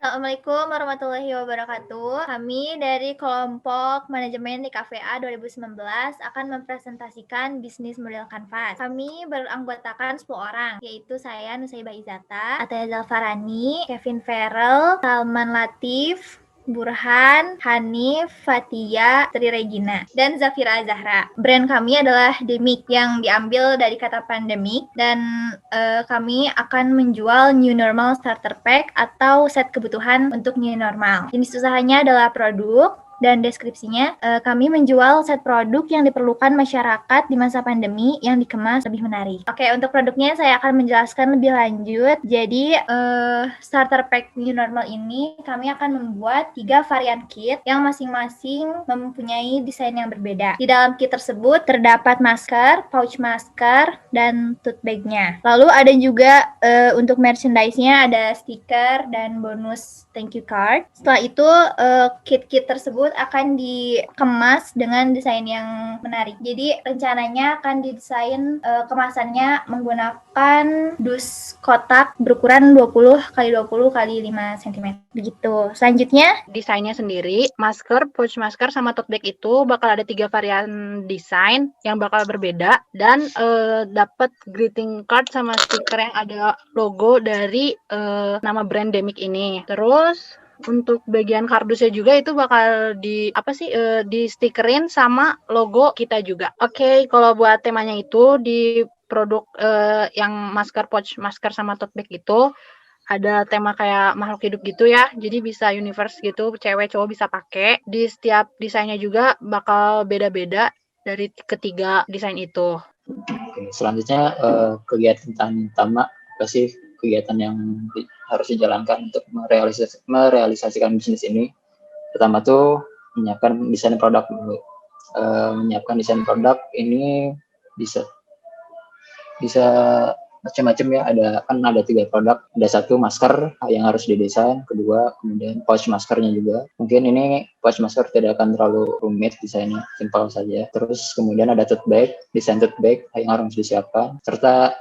Assalamualaikum warahmatullahi wabarakatuh. Kami dari kelompok manajemen di KVA 2019 akan mempresentasikan bisnis model kanvas. Kami beranggotakan 10 orang, yaitu saya Nusaibah Izata, Ataya Zalfarani, Kevin Farrell, Salman Latif, Burhan, Hanif, Fatia, Tri Regina, dan Zafira Zahra. Brand kami adalah Demik yang diambil dari kata pandemic, dan kami akan menjual New Normal Starter Pack atau set kebutuhan untuk New Normal. Jenis usahanya adalah produk, dan deskripsinya kami menjual set produk yang diperlukan masyarakat di masa pandemi yang dikemas lebih menarik. Oke, untuk produknya saya akan menjelaskan lebih lanjut. Jadi starter pack New Normal ini kami akan membuat 3 varian kit yang masing-masing mempunyai desain yang berbeda. Di dalam kit tersebut terdapat masker, pouch masker, dan tote bag-nya. Lalu ada juga untuk merchandise-nya ada stiker dan bonus thank you card. Setelah itu kit-kit tersebut akan dikemas dengan desain yang menarik. Jadi rencananya akan didesain kemasannya menggunakan dus kotak berukuran 20 x 20 x 5 cm. Begitu. Selanjutnya, desainnya sendiri, masker, pouch masker, sama tote bag itu bakal ada 3 varian desain yang bakal berbeda, dan dapat greeting card sama stiker yang ada logo dari nama brand Demik ini. Terus untuk bagian kardusnya juga itu bakal di stikerin sama logo kita juga. Oke, kalau buat temanya itu di produk yang masker, pouch masker, sama tote bag itu ada tema kayak makhluk hidup gitu ya, jadi bisa universe gitu, cewek cowok bisa pakai. Di setiap desainnya juga bakal beda-beda dari ketiga desain itu. Oke, selanjutnya kegiatan utama apa sih kegiatan yang harus dijalankan untuk merealisasikan bisnis ini? Pertama tuh menyiapkan desain produk dulu. Menyiapkan desain produk ini bisa macam-macam ya, ada 3 produk, ada 1 masker yang harus didesain, kedua kemudian pouch maskernya juga. Mungkin ini pouch masker tidak akan terlalu rumit desainnya, simpel saja. Terus kemudian ada tote bag, desain tote bag yang harus disiapkan, serta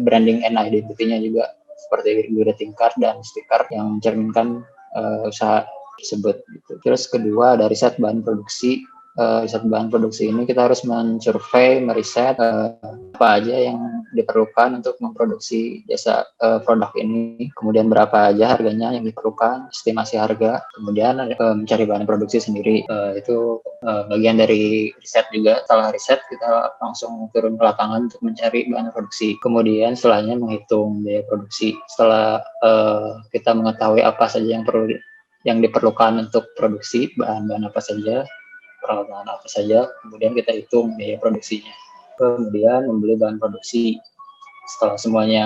branding and identity-nya juga seperti greeting card dan stiker yang mencerminkan usaha tersebut gitu. Terus kedua dari riset bahan produksi. Riset bahan produksi ini kita harus mensurvei, meriset apa aja yang diperlukan untuk memproduksi jasa produk ini, kemudian berapa aja harganya yang diperlukan, estimasi harga, kemudian mencari bahan produksi sendiri. Itu bagian dari riset juga. Setelah riset kita langsung turun ke lapangan untuk mencari bahan produksi. Kemudian setelahnya menghitung biaya produksi. Setelah kita mengetahui apa saja yang diperlukan untuk produksi, bahan-bahan apa saja, peralatan apa saja, kemudian kita hitung biaya produksinya. Kemudian membeli bahan produksi. Setelah semuanya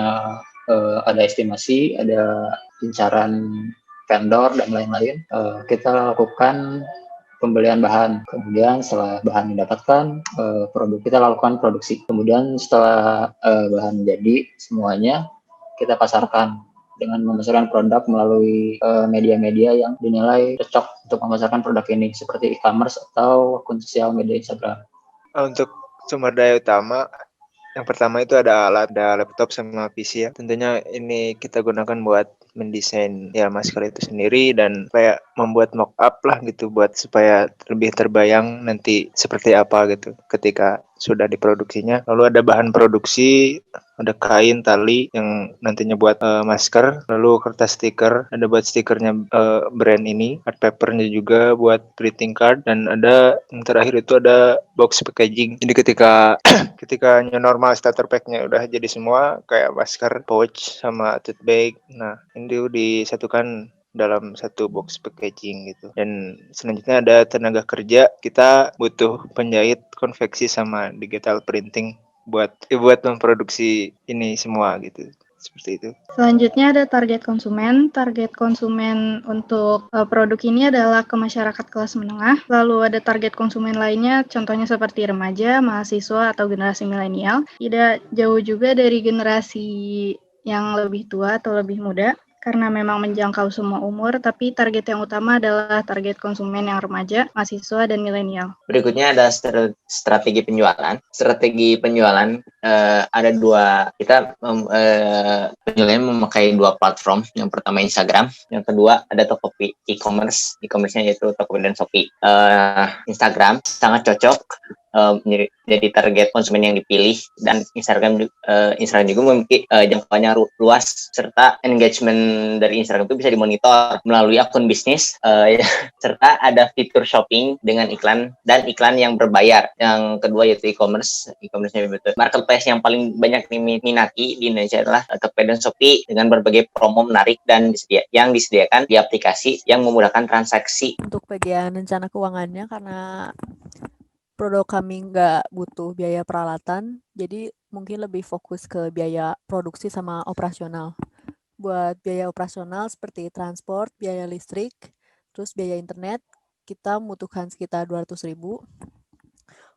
ada estimasi, ada incaran vendor dan lain-lain, kita lakukan pembelian bahan. Kemudian setelah bahan didapatkan, kita lakukan produksi. Kemudian setelah bahan jadi semuanya, kita pasarkan dengan memasarkan produk melalui media-media yang dinilai cocok untuk memasarkan produk ini, seperti e-commerce atau akun sosial media Instagram. Untuk sumber daya utama, yang pertama itu ada laptop sama PC ya. Tentunya ini kita gunakan buat mendesain ya masker itu sendiri, dan kayak membuat mock up lah gitu, buat supaya lebih terbayang nanti seperti apa gitu ketika sudah diproduksinya. Lalu ada bahan produksi, ada kain, tali yang nantinya buat masker, lalu kertas stiker, ada buat stikernya brand ini, art papernya juga buat greeting card, dan ada yang terakhir itu ada box packaging. Jadi ketika new normal starter pack-nya udah jadi semua, kayak masker, pouch, sama tote bag, nah ini disatukan dalam satu box packaging gitu. Dan selanjutnya ada tenaga kerja, kita butuh penjahit, konveksi, sama digital printing buat memproduksi ini semua gitu. Seperti itu. Selanjutnya ada target konsumen. Target konsumen untuk produk ini adalah ke masyarakat kelas menengah. Lalu ada target konsumen lainnya, contohnya seperti remaja, mahasiswa, atau generasi milenial. Tidak jauh juga dari generasi yang lebih tua atau lebih muda. karena memang menjangkau semua umur, tapi target yang utama adalah target konsumen yang remaja, mahasiswa, dan milenial. Berikutnya ada strategi penjualan. Strategi penjualan ada dua. Kita penjualannya memakai dua platform. Yang pertama Instagram, yang kedua ada Tokopedia e-commerce. E-commerce-nya yaitu Tokopedia dan Shopee. Instagram sangat cocok jadi target konsumen yang dipilih, dan Instagram juga memiliki jangkauannya luas, serta engagement dari Instagram itu bisa dimonitor melalui akun bisnis, serta ada fitur shopping dengan iklan dan iklan yang berbayar. Yang kedua yaitu e-commerce-nya betul. Marketplace yang paling banyak diminati di Indonesia adalah Tokopedia dan Shopee dengan berbagai promo menarik dan yang disediakan di aplikasi yang memudahkan transaksi. Untuk bagian rencana keuangannya, karena produk kami nggak butuh biaya peralatan, jadi mungkin lebih fokus ke biaya produksi sama operasional. Buat biaya operasional seperti transport, biaya listrik, terus biaya internet, kita membutuhkan sekitar 200.000.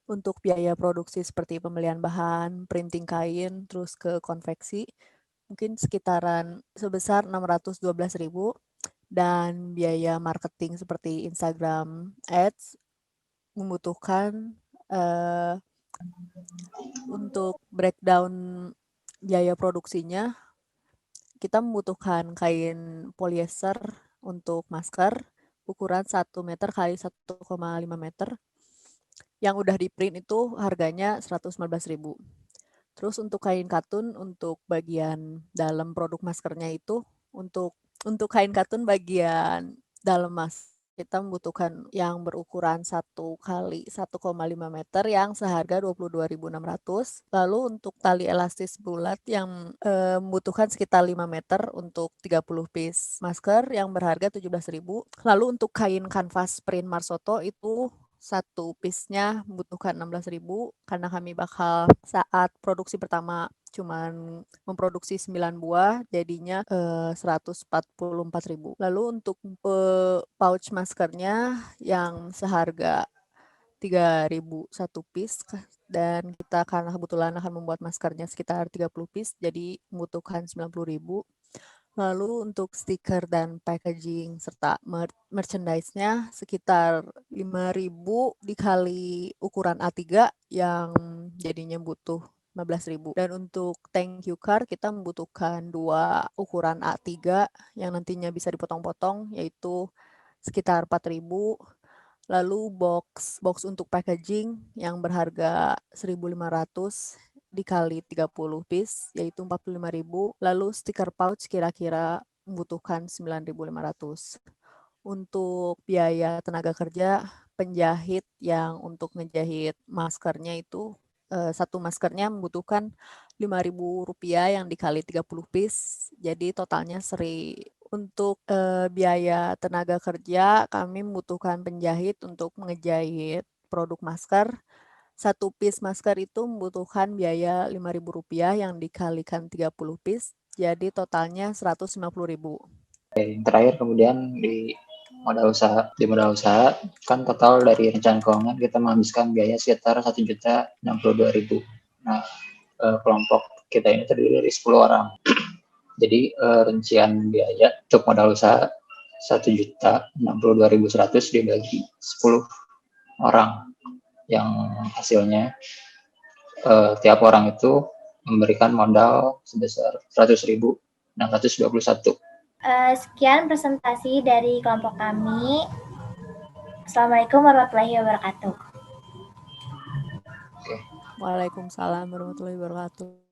Untuk biaya produksi seperti pembelian bahan, printing kain, terus ke konveksi, mungkin sekitaran sebesar 612.000. Dan biaya marketing seperti Instagram Ads membutuhkan untuk breakdown biaya produksinya, kita membutuhkan kain polyester untuk masker ukuran 1 meter kali 1,5 meter. Yang udah di print itu harganya 115.000. Terus untuk kain katun untuk bagian dalam produk maskernya itu, untuk kain katun bagian dalam kita membutuhkan yang berukuran 1 kali 1,5 meter yang seharga 22.600. Lalu untuk tali elastis bulat yang membutuhkan sekitar 5 meter untuk 30 piece masker yang berharga 17.000. Lalu untuk kain kanvas print Marsoto itu satu piece-nya membutuhkan 16.000 karena kami bakal saat produksi pertama cuman memproduksi 9 buah, jadinya 144.000. Lalu untuk pouch maskernya yang seharga 3.000 satu piece, dan kita karena kebetulan akan membuat maskernya sekitar 30 piece, jadi membutuhkan 90.000. Lalu untuk stiker dan packaging serta merchandise-nya sekitar 5.000 dikali ukuran A3 yang jadinya butuh 15.000. Dan untuk thank you card kita membutuhkan 2 ukuran A3 yang nantinya bisa dipotong-potong, yaitu sekitar 4.000. Lalu box untuk packaging yang berharga 1.500 dikali 30 piece, yaitu 45.000. Lalu stiker pouch kira-kira membutuhkan 9.500. Untuk biaya tenaga kerja penjahit yang untuk ngejahit maskernya itu satu maskernya membutuhkan 5.000 rupiah yang dikali 30 piece, jadi totalnya 1.000. Untuk biaya tenaga kerja kami membutuhkan penjahit untuk mengejahit produk masker. Satu piece masker itu membutuhkan biaya 5.000 rupiah yang dikalikan 30 piece, jadi totalnya 150.000. Yang terakhir kemudian di modal usaha kan total dari rencana keuangan kita menghabiskan biaya sekitar 1.062.000. Nah, kelompok kita ini terdiri dari 10 orang. Jadi rincian biaya untuk modal usaha 1.062.100 dibagi 10 orang, yang hasilnya tiap orang itu memberikan modal sebesar 100.621. Sekian presentasi dari kelompok kami. Assalamualaikum warahmatullahi wabarakatuh. Waalaikumsalam warahmatullahi wabarakatuh.